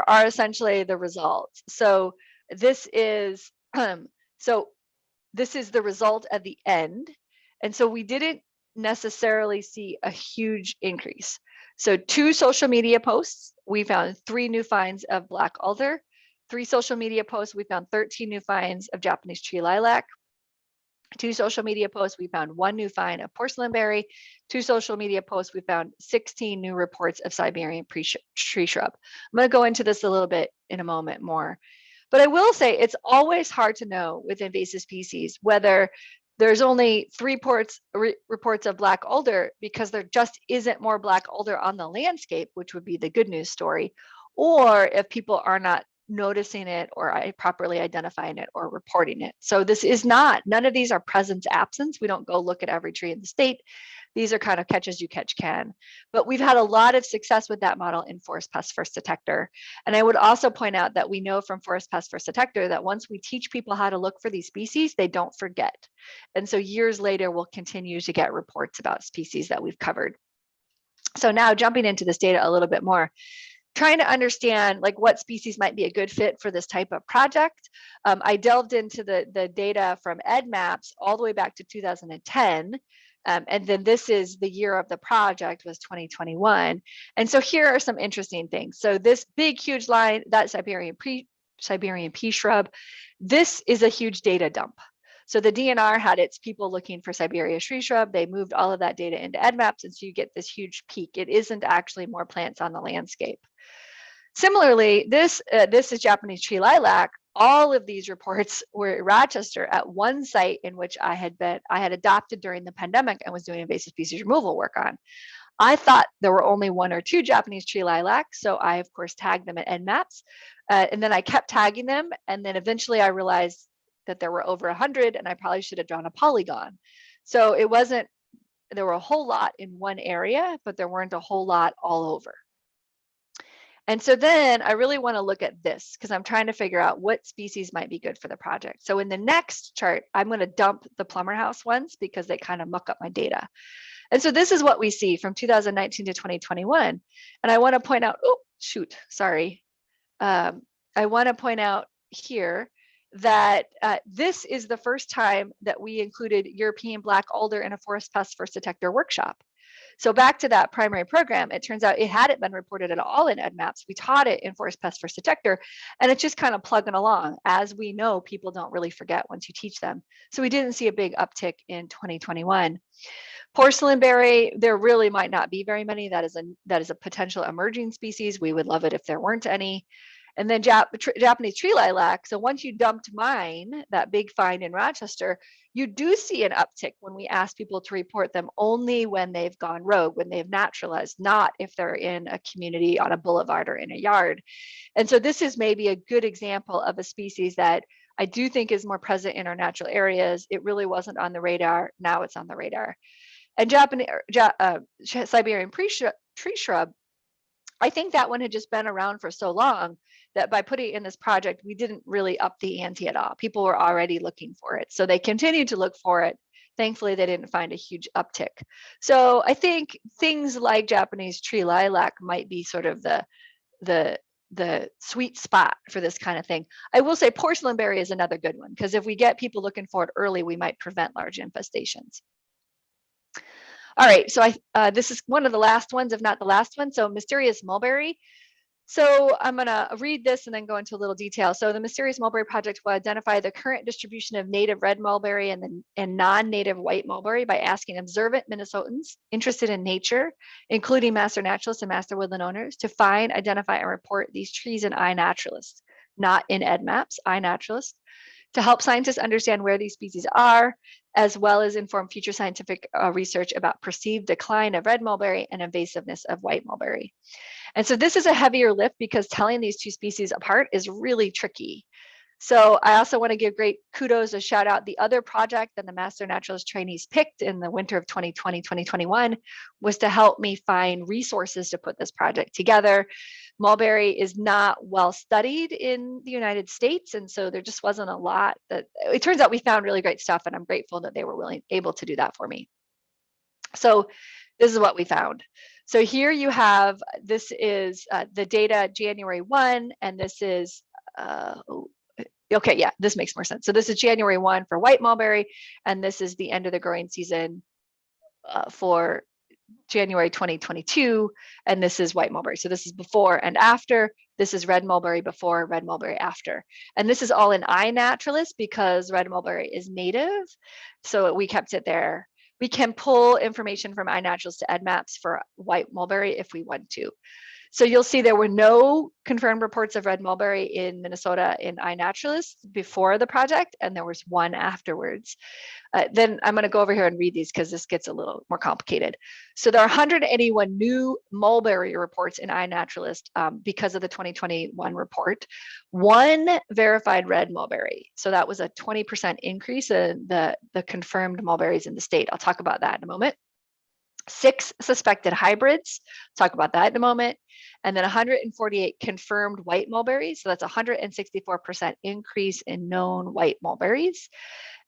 are essentially the results. So this is this is the result at the end. And so we didn't necessarily see a huge increase. So 2 social media posts, we found 3 new finds of black alder. 3 social media posts, we found 13 new finds of Japanese tree lilac. 2 social media posts, we found 1 new find of porcelain berry. 2 social media posts, we found 16 new reports of Siberian tree shrub. I'm going to go into this a little bit in a moment more. But I will say it's always hard to know with invasive species whether there's only 3 reports of black alder because there just isn't more black alder on the landscape, which would be the good news story, or if people are not noticing it or properly identifying it or reporting it. So this is not, none of these are presence absence. We don't go look at every tree in the state. These are kind of catch as you catch can. But we've had a lot of success with that model in Forest Pest First Detector. And I would also point out that we know from Forest Pest First Detector that once we teach people how to look for these species, they don't forget. And so years later, we'll continue to get reports about species that we've covered. So now jumping into this data a little bit more, trying to understand like what species might be a good fit for this type of project. I delved into the data from EdMaps all the way back to 2010. And then this is the year of the project was 2021. And so here are some interesting things. So this big, huge line, that Siberian pea shrub, this is a huge data dump. So the DNR had its people looking for Siberian tree shrub. They moved all of that data into EdMaps, and so you get this huge peak. It isn't actually more plants on the landscape. Similarly, this is Japanese tree lilac. All of these reports were in Rochester at one site in which I had adopted during the pandemic and was doing invasive species removal work on. I thought there were only 1 or 2 Japanese tree lilac, so I of course tagged them at EdMaps, and then I kept tagging them, and then eventually I realized that there were over 100, and I probably should have drawn a polygon. So it wasn't, there were a whole lot in one area, but there weren't a whole lot all over. And so then I really want to look at this because I'm trying to figure out what species might be good for the project. So in the next chart, I'm going to dump the plumber house ones because they kind of muck up my data. And so this is what we see from 2019 to 2021. And I want to point out, I want to point out here that this is the first time that we included European black alder in a Forest Pest First Detector workshop. So back to that primary program, it turns out it hadn't been reported at all in EdMaps. We taught it in Forest Pest First Detector, and it's just kind of plugging along. As we know, people don't really forget once you teach them. So we didn't see a big uptick in 2021. Porcelain berry, there really might not be very many. That is a potential emerging species. We would love it if there weren't any. And then Japanese tree lilac. So once you dumped mine, that big find in Rochester, you do see an uptick when we ask people to report them only when they've gone rogue, when they've naturalized, not if they're in a community on a boulevard or in a yard. And so this is maybe a good example of a species that I do think is more present in our natural areas. It really wasn't on the radar. Now it's on the radar. And Siberian tree shrub, I think that one had just been around for so long that by putting it in this project, we didn't really up the ante at all. People were already looking for it. So they continued to look for it. Thankfully, they didn't find a huge uptick. So I think things like Japanese tree lilac might be sort of the sweet spot for this kind of thing. I will say porcelain berry is another good one, because if we get people looking for it early, we might prevent large infestations. All right, so this is one of the last ones, if not the last one. So mysterious mulberry. So I'm going to read this and then go into a little detail. So the Mysterious Mulberry Project will identify the current distribution of native red mulberry and non-native white mulberry by asking observant Minnesotans interested in nature, including master naturalists and master woodland owners, to find, identify, and report these trees in iNaturalist, not in EdMaps, iNaturalist, to help scientists understand where these species are, as well as inform future scientific research about perceived decline of red mulberry and invasiveness of white mulberry. And so this is a heavier lift because telling these two species apart is really tricky. So I also want to give great kudos, a shout out. The other project that the Master Naturalist trainees picked in the winter of 2020, 2021 was to help me find resources to put this project together. Mulberry is not well studied in the United States. And so there just wasn't a lot that, it turns out we found really great stuff, and I'm grateful that they were able to do that for me. So this is what we found. So here you have, this is the data January 1, and this is, okay, yeah, this makes more sense. So this is January 1 for white mulberry, and this is the end of the growing season for January 2022, and this is white mulberry. So this is before and after. This is red mulberry before, red mulberry after. And this is all in iNaturalist because red mulberry is native, so we kept it there. We can pull information from iNaturalist to EdMaps for white mulberry if we want to. So you'll see there were no confirmed reports of red mulberry in Minnesota in iNaturalist before the project, and there was one afterwards. Then I'm going to go over here and read these because this gets a little more complicated. So there are 181 new mulberry reports in iNaturalist because of the 2021 report. One verified red mulberry. So that was a 20% increase in the confirmed mulberries in the state. I'll talk about that in a moment. 6 suspected hybrids, talk about that in a moment, and then 148 confirmed white mulberries. So that's 164% increase in known white mulberries.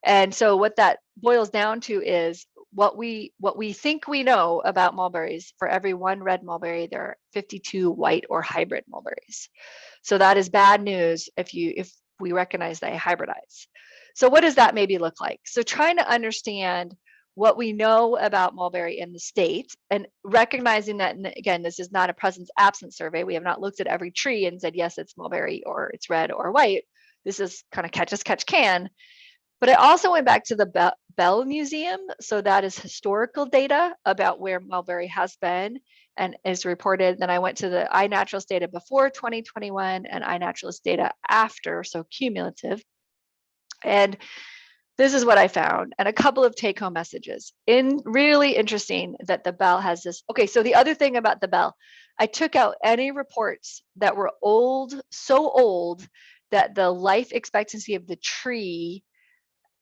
And so what that boils down to is what we think we know about mulberries. For every one red mulberry, there are 52 white or hybrid mulberries. So that is bad news if we recognize they hybridize. So what does that maybe look like? So trying to understand what we know about mulberry in the state, and recognizing that, again, this is not a presence absence survey. We have not looked at every tree and said, yes, it's mulberry or it's red or white. This is kind of catch as catch can. But I also went back to the Bell Museum. So that is historical data about where mulberry has been and is reported. Then I went to the iNaturalist data before 2021 and iNaturalist data after, so cumulative. And this is what I found, and a couple of take-home messages. Really interesting that the Bell has this. Okay, so the other thing about the Bell, I took out any reports that were old, so old that the life expectancy of the tree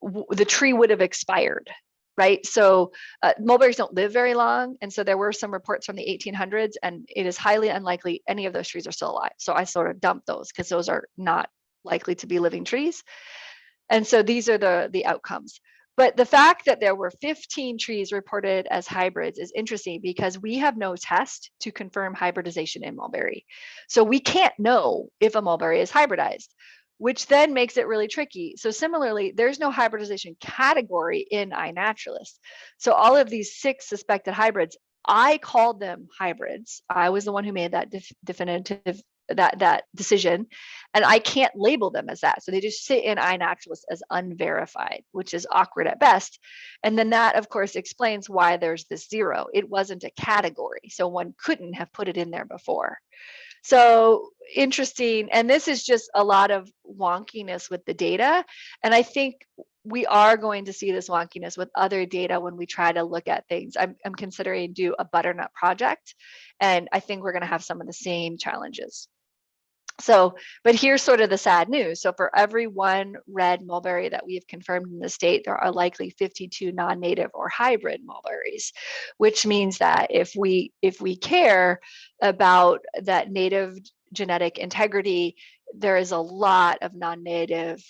would have expired, right? So mulberries don't live very long, and so there were some reports from the 1800s, and it is highly unlikely any of those trees are still alive. So I sort of dumped those because those are not likely to be living trees. And so these are the outcomes. But the fact that there were 15 trees reported as hybrids is interesting because we have no test to confirm hybridization in mulberry. So we can't know if a mulberry is hybridized, which then makes it really tricky. So similarly, there's no hybridization category in iNaturalist. So all of these 6 suspected hybrids, I called them hybrids. I was the one who made that definitive that decision, and I can't label them as that. So they just sit in iNaturalist as unverified, which is awkward at best. And then that, of course, explains why there's this 0. It wasn't a category, so one couldn't have put it in there before. So interesting. And this is just a lot of wonkiness with the data. And I think we are going to see this wonkiness with other data when we try to look at things. I'm considering do a butternut project, and I think we're going to have some of the same challenges. So, but here's sort of the sad news. So for every one red mulberry that we have confirmed in the state, there are likely 52 non-native or hybrid mulberries, which means that if we care about that native genetic integrity, there is a lot of non-native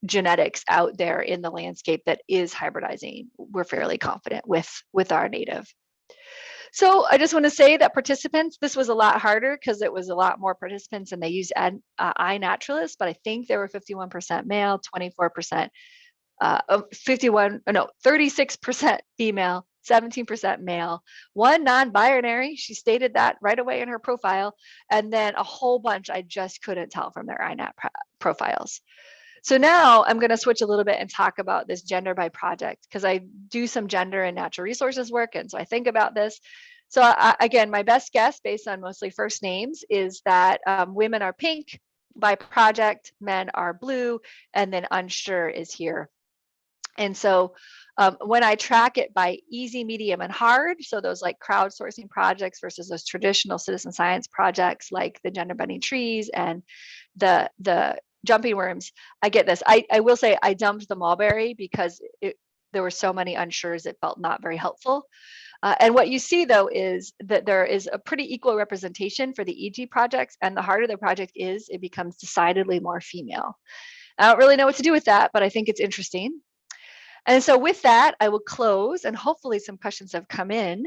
genetics out there in the landscape that is hybridizing. We're fairly confident with our native. So I just want to say that participants, this was a lot36% male, 24%, 36% female, 17% male, 1 non-binary. She stated that right away in her profile. And then a whole bunch I just couldn't tell from their INAT profiles. So now I'm going to switch a little bit and talk about this gender by project, because I do some gender and natural resources work. And so I think about this. So again, my best guess based on mostly first names is that women are pink by project, men are blue, and then unsure is here. And so when I track it by easy, medium, and hard, so those like crowdsourcing projects versus those traditional citizen science projects like the gender bending trees and the jumping worms, I get this. I will say I dumped the mulberry because there were so many unsures, it felt not very helpful. And what you see though is that there is a pretty equal representation for the EG projects, and the harder the project is, it becomes decidedly more female. I don't really know what to do with that, but I think it's interesting. And so with that, I will close, and hopefully some questions have come in.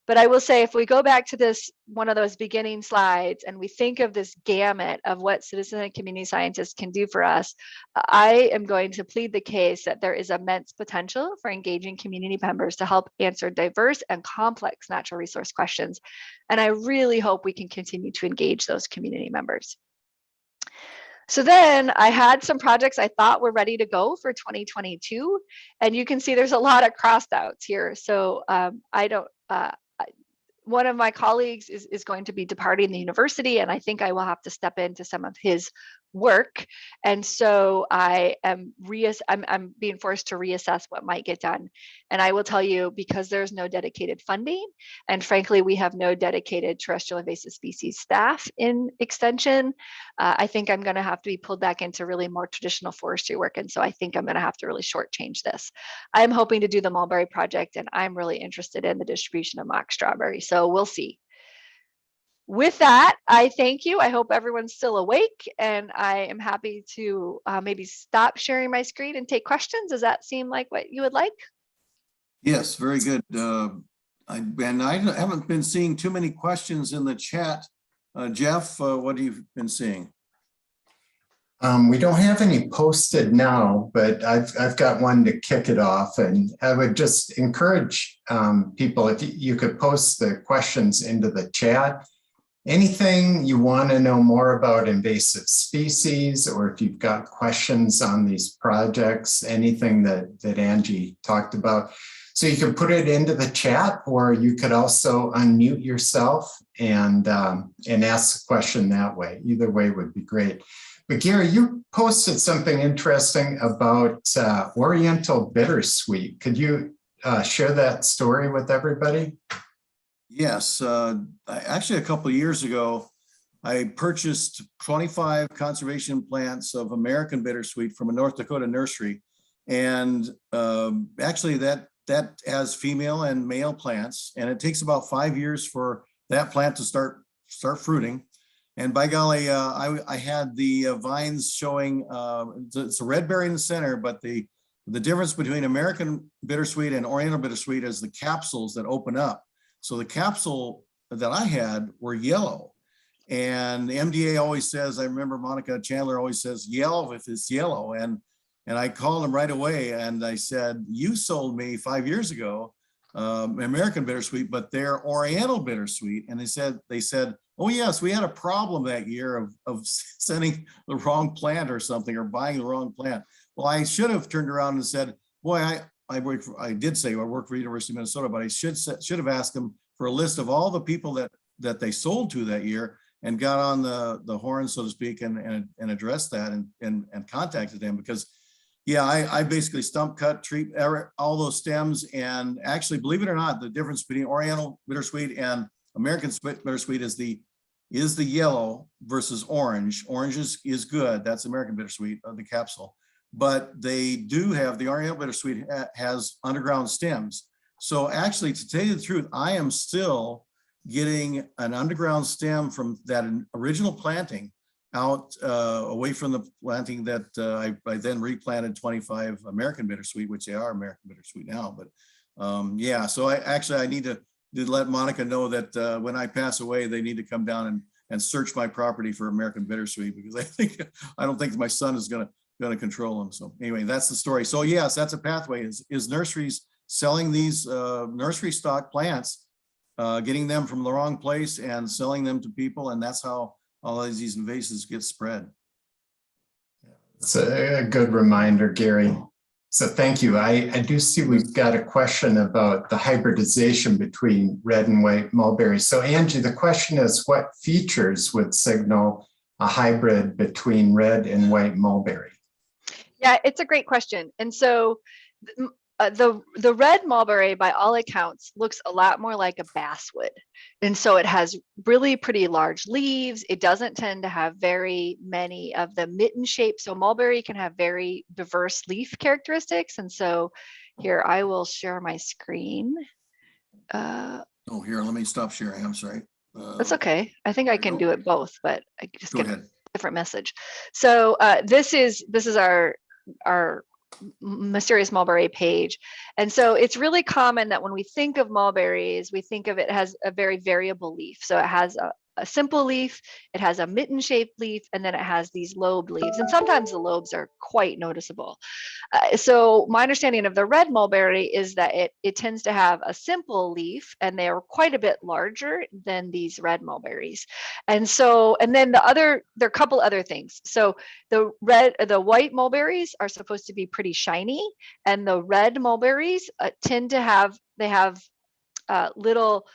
But I will say, if we go back to this, one of those beginning slides, and we think of this gamut of what citizen and community scientists can do for us, I am going to plead the case that there is immense potential for engaging community members to help answer diverse and complex natural resource questions. And I really hope we can continue to engage those community members. So then I had some projects I thought were ready to go for 2022. And you can see there's a lot of crossed outs here. So one of my colleagues is going to be departing the university, and I think I will have to step into some of his work. And so I'm being forced to reassess what might get done. And I will tell you, because there's no dedicated funding, and frankly, we have no dedicated terrestrial invasive species staff in extension, I think I'm going to have to be pulled back into really more traditional forestry work. And so I think I'm going to have to really shortchange this. I'm hoping to do the mulberry project, and I'm really interested in the distribution of mock strawberry. So we'll see. With that, I thank you. I hope everyone's still awake, and I am happy to maybe stop sharing my screen and take questions. Does that seem like what you would like? Yes, very good. I haven't been seeing too many questions in the chat. Jeff, what have you been seeing? We don't have any posted now, but I've got one to kick it off, and I would just encourage people, if you could post the questions into the chat. Anything you want to know more about invasive species, or if you've got questions on these projects, anything that Angie talked about. So you can put it into the chat, or you could also unmute yourself and ask the question that way. Either way would be great. But Gary, you posted something interesting about Oriental bittersweet. Could you share that story with everybody? Yes, actually a couple of years ago, I purchased 25 conservation plants of American bittersweet from a North Dakota nursery. And actually that has female and male plants, and it takes about 5 years for that plant to start fruiting. And by golly, I had the vines showing, it's a red berry in the center, but the difference between American bittersweet and Oriental bittersweet is the capsules that open up. So the capsule that I had were yellow, and the MDA always says, I remember Monica Chandler always says, yellow if it's yellow. And I called them right away, and I said, you sold me 5 years ago American bittersweet, but they're Oriental bittersweet. And they said, oh yes, we had a problem that year of sending the wrong plant or something, or buying the wrong plant. Well, I should have turned around and said, boy, I did say I work for University of Minnesota, but I should have asked them for a list of all the people that they sold to that year, and got on the horn, so to speak, and addressed that and contacted them. Because yeah, I basically stump cut, treat all those stems, and actually, believe it or not, the difference between Oriental bittersweet and American bittersweet is the yellow versus orange. Orange is good. That's American bittersweet, the capsule. But they do have, the Oriental bittersweet has underground stems. So actually, to tell you the truth, I am still getting an underground stem from that original planting out away from the planting that I then replanted 25 American bittersweet, which they are American bittersweet now. But yeah, so I need to let Monica know that when I pass away, they need to come down and search my property for American bittersweet, because I don't think my son is going to control them. So anyway, that's the story. So yes, that's a pathway. Is nurseries selling these nursery stock plants, getting them from the wrong place and selling them to people. And that's how all of these invasives get spread. It's a good reminder, Gary. So thank you. I do see we've got a question about the hybridization between red and white mulberry. So Angie, the question is, what features would signal a hybrid between red and white mulberry? Yeah, it's a great question. And so the red mulberry, by all accounts, looks a lot more like a basswood. And so it has really pretty large leaves. It doesn't tend to have very many of the mitten shapes. So mulberry can have very diverse leaf characteristics. And so here, I will share my screen. Oh, here, let me stop sharing. I'm sorry. That's okay. I think I can do it both, but I just Go get ahead. a different message. So this is our mysterious mulberry page. And so it's really common that when we think of mulberries, we think of it as a very variable leaf. So it has a simple leaf, it has a mitten shaped leaf, and then it has these lobed leaves. And sometimes the lobes are quite noticeable. So my understanding of the red mulberry is that it tends to have a simple leaf, and they are quite a bit larger than these red mulberries. And so, and then there are a couple other things. So the white mulberries are supposed to be pretty shiny, and the red mulberries tend to have little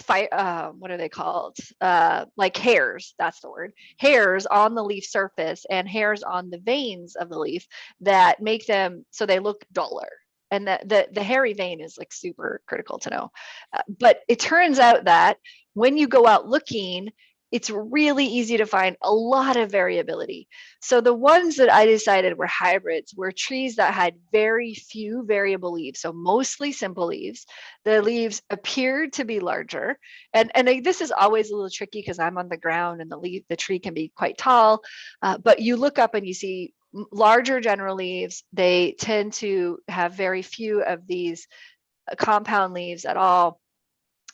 what are they called? Like hairs, that's the word. Hairs on the leaf surface and hairs on the veins of the leaf that make them so they look duller. And the hairy vein is like super critical to know. But it turns out that when you go out looking, it's really easy to find a lot of variability. So the ones that I decided were hybrids were trees that had very few variable leaves, so mostly simple leaves. The leaves appeared to be larger. And this is always a little tricky because I'm on the ground and the tree can be quite tall. But you look up and you see larger general leaves. They tend to have very few of these compound leaves at all.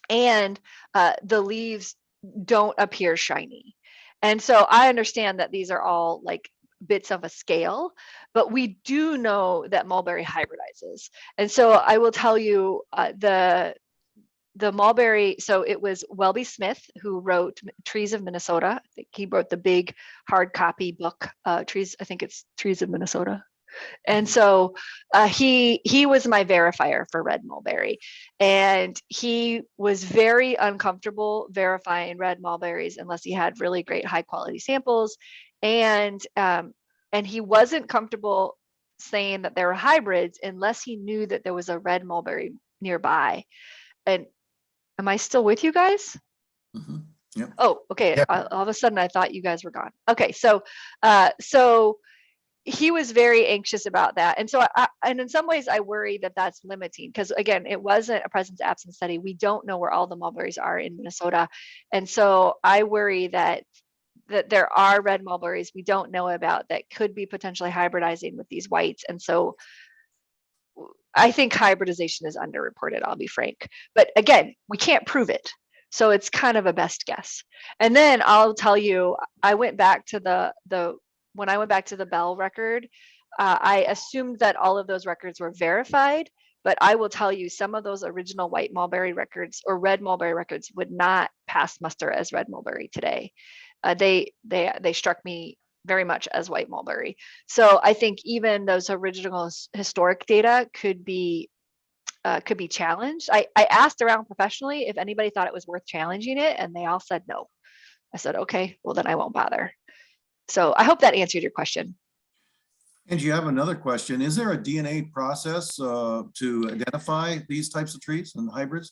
And the leaves don't appear shiny. And so I understand that these are all like bits of a scale, but we do know that mulberry hybridizes. And so I will tell you the mulberry, so it was Welby Smith who wrote Trees of Minnesota. I think he wrote the big hard copy book, Trees, I think it's Trees of Minnesota. And so he was my verifier for red mulberry, and he was very uncomfortable verifying red mulberries unless he had really great high quality samples, and he wasn't comfortable saying that they were hybrids unless he knew that there was a red mulberry nearby. And am I still with you guys? Mm-hmm. Yep. Oh, okay. Yep. All of a sudden I thought you guys were gone. Okay, so he was very anxious about that. And so and in some ways I worry that that's limiting, because again, it wasn't a presence absence study. We don't know where all the mulberries are in Minnesota. And so I worry that there are red mulberries we don't know about that could be potentially hybridizing with these whites. And so I think hybridization is underreported, I'll be frank. But again, we can't prove it. So it's kind of a best guess. And then I'll tell you, I went back to when I went back to the Bell record, I assumed that all of those records were verified, but I will tell you some of those original white mulberry records or red mulberry records would not pass muster as red mulberry today. They struck me very much as white mulberry. So I think even those original historic data could be challenged. I asked around professionally if anybody thought it was worth challenging it, and they all said no. I said, okay, well then I won't bother. So I hope that answered your question. And you have another question. Is there a DNA process to identify these types of trees and hybrids?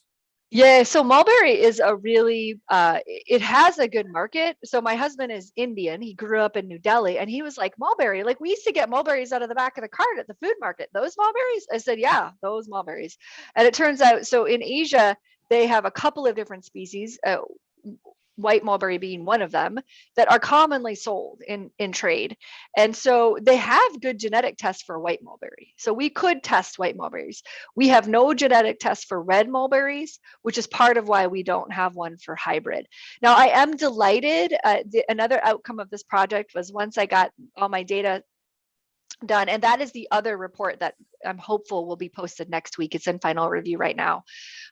Yeah, so mulberry is a really, it has a good market. So my husband is Indian. He grew up in New Delhi, and he was like, mulberry, like we used to get mulberries out of the back of the cart at the food market. Those mulberries? I said, yeah, those mulberries. And it turns out, so in Asia, they have a couple of different species, white mulberry being one of them, that are commonly sold in trade. And so they have good genetic tests for white mulberry. So we could test white mulberries. We have no genetic tests for red mulberries, which is part of why we don't have one for hybrid. Now, I am delighted. Another outcome of this project was once I got all my data done, and that is the other report that I'm hopeful will be posted next week. It's in final review right now.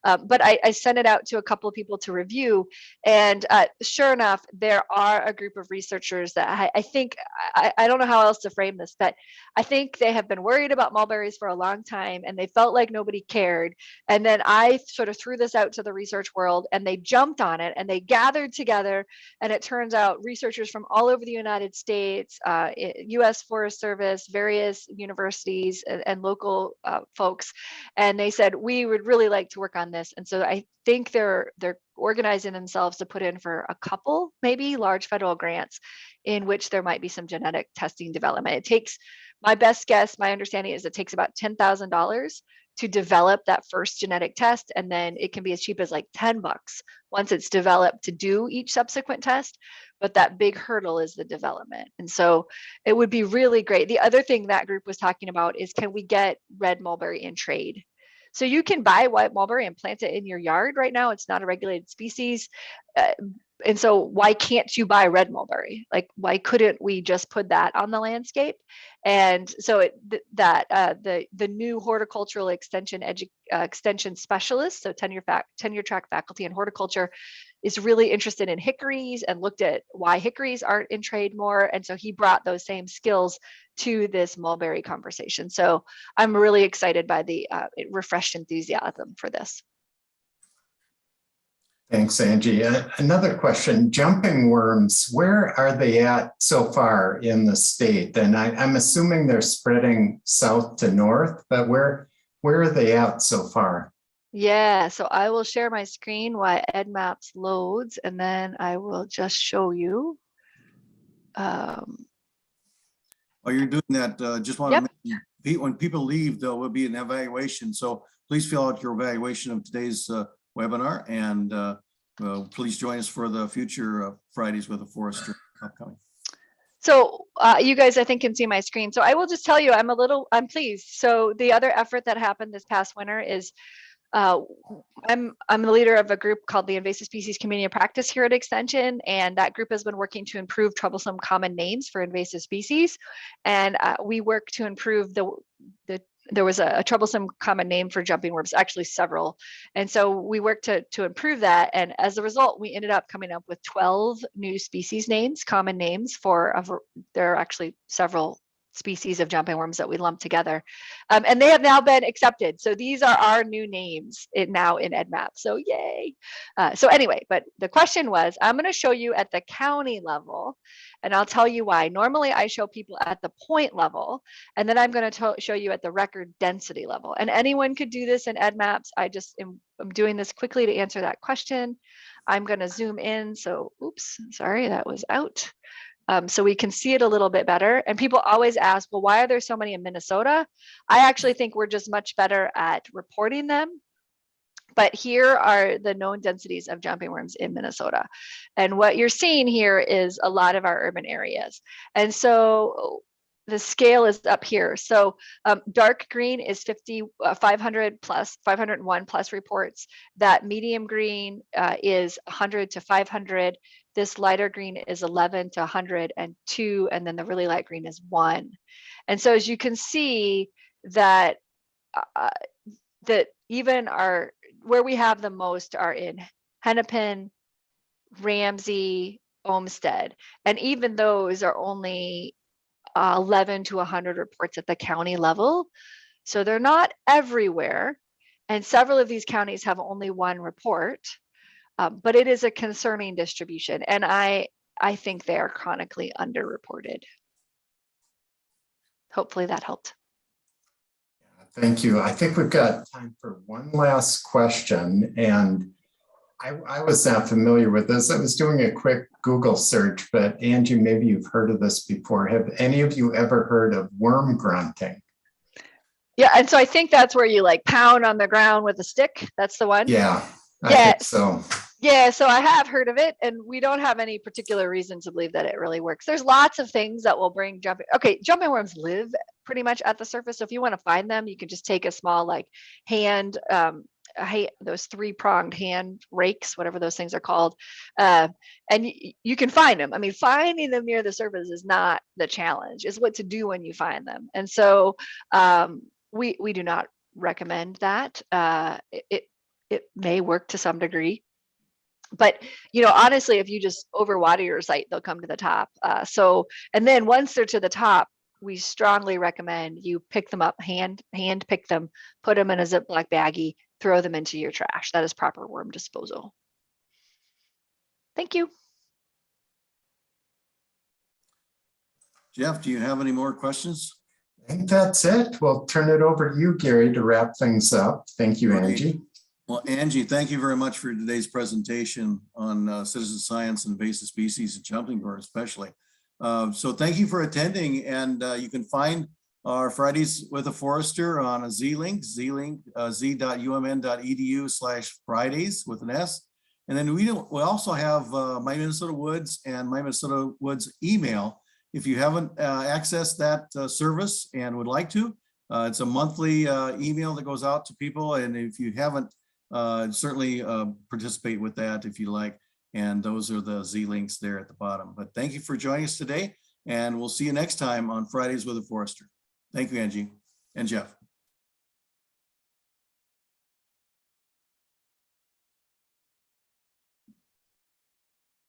But I sent it out to a couple of people to review. And sure enough, there are a group of researchers that I think, I don't know how else to frame this, but I think they have been worried about mulberries for a long time and they felt like nobody cared. And then I sort of threw this out to the research world and they jumped on it and they gathered together. And it turns out researchers from all over the United States, US Forest Service, various universities and local folks. And they said, we would really like to work on this. And so I think they're organizing themselves to put in for a couple, maybe large federal grants in which there might be some genetic testing development. It takes, my best guess, my understanding is it takes about $10,000 to develop that first genetic test. And then it can be as cheap as like $10 once it's developed to do each subsequent test. But that big hurdle is the development. And so it would be really great. The other thing that group was talking about is, can we get red mulberry in trade? So you can buy white mulberry and plant it in your yard right now. It's not a regulated species. And so why can't you buy red mulberry? Like, why couldn't we just put that on the landscape? And so the new horticultural extension specialist, so tenure track faculty in horticulture, is really interested in hickories and looked at why hickories aren't in trade more. And so he brought those same skills to this mulberry conversation. So I'm really excited by the refreshed enthusiasm for this. Thanks, Angie. Another question, jumping worms, where are they at so far in the state? And I'm assuming they're spreading south to north, but where are they at so far? Yeah, so I will share my screen while EdMaps loads, and then I will just show you. While you're doing that, just want to mention, when people leave, there will be an evaluation. So please fill out your evaluation of today's webinar, and please join us for the future Fridays with a Forester upcoming. So you guys, I think, can see my screen. So I will just tell you, I'm pleased. So the other effort that happened this past winter is I'm the leader of a group called the Invasive Species Community of Practice here at Extension, and that group has been working to improve troublesome common names for invasive species. And we work to improve there was a troublesome common name for jumping worms, actually several. And so we worked to improve that. And as a result, we ended up coming up with 12 new species names, common names there are actually several species of jumping worms that we lumped together. And they have now been accepted. So these are our new names now in EdMap. So yay. So anyway, but the question was, I'm going to show you at the county level, and I'll tell you why. Normally I show people at the point level, and then I'm going to show you at the record density level. And anyone could do this in EdMaps. I'm doing this quickly to answer that question. I'm going to zoom in. So, oops, sorry, that was out. So we can see it a little bit better. And people always ask, well, why are there so many in Minnesota? I actually think we're just much better at reporting them. But here are the known densities of jumping worms in Minnesota. And what you're seeing here is a lot of our urban areas. And so the scale is up here. So dark green is 500 plus, 501 plus reports. That medium green is 100 to 500. This lighter green is 11 to 102, and then the really light green is 1. And so as you can see that even where we have the most are in Hennepin, Ramsey, Olmsted, and even those are only 11 to 100 reports at the county level. So they're not everywhere. And several of these counties have only 1 report. But it is a concerning distribution, and I think they are chronically underreported. Hopefully that helped. Thank you. I think we've got time for one last question, and I was not familiar with this. I was doing a quick Google search, but Angie, maybe you've heard of this before. Have any of you ever heard of worm grunting? Yeah, and so I think that's where you like pound on the ground with a stick. That's the one. Yeah, I think so. Yeah, so I have heard of it, and we don't have any particular reason to believe that it really works. There's lots of things that will bring jumping worms live pretty much at the surface. So if you want to find them, you can just take a small hand, those 3-pronged hand rakes, whatever those things are called, and you can find them. I mean, finding them near the surface is not the challenge. It's what to do when you find them. And so We do not recommend that. It may work to some degree, but honestly, if you just overwater your site, they'll come to the top. And then once they're to the top, we strongly recommend you pick them up, hand pick them, put them in a Ziploc baggie, throw them into your trash. That is proper worm disposal. Thank you. Jeff, do you have any more questions? I think that's it. We'll turn it over to you, Gary, to wrap things up. Thank you, Great. Angie. Well, Angie, thank you very much for today's presentation on citizen science and invasive species and jumping board especially. So thank you for attending, and you can find our Fridays with a Forester on a Z-Link, z.umn.edu/Fridays with an S. And then we also have My Minnesota Woods and My Minnesota Woods email. If you haven't accessed that service and would like to, it's a monthly email that goes out to people. And if you haven't, certainly participate with that if you like. And those are the Z links there at the bottom. But thank you for joining us today. And we'll see you next time on Fridays with a Forester. Thank you, Angie and Jeff.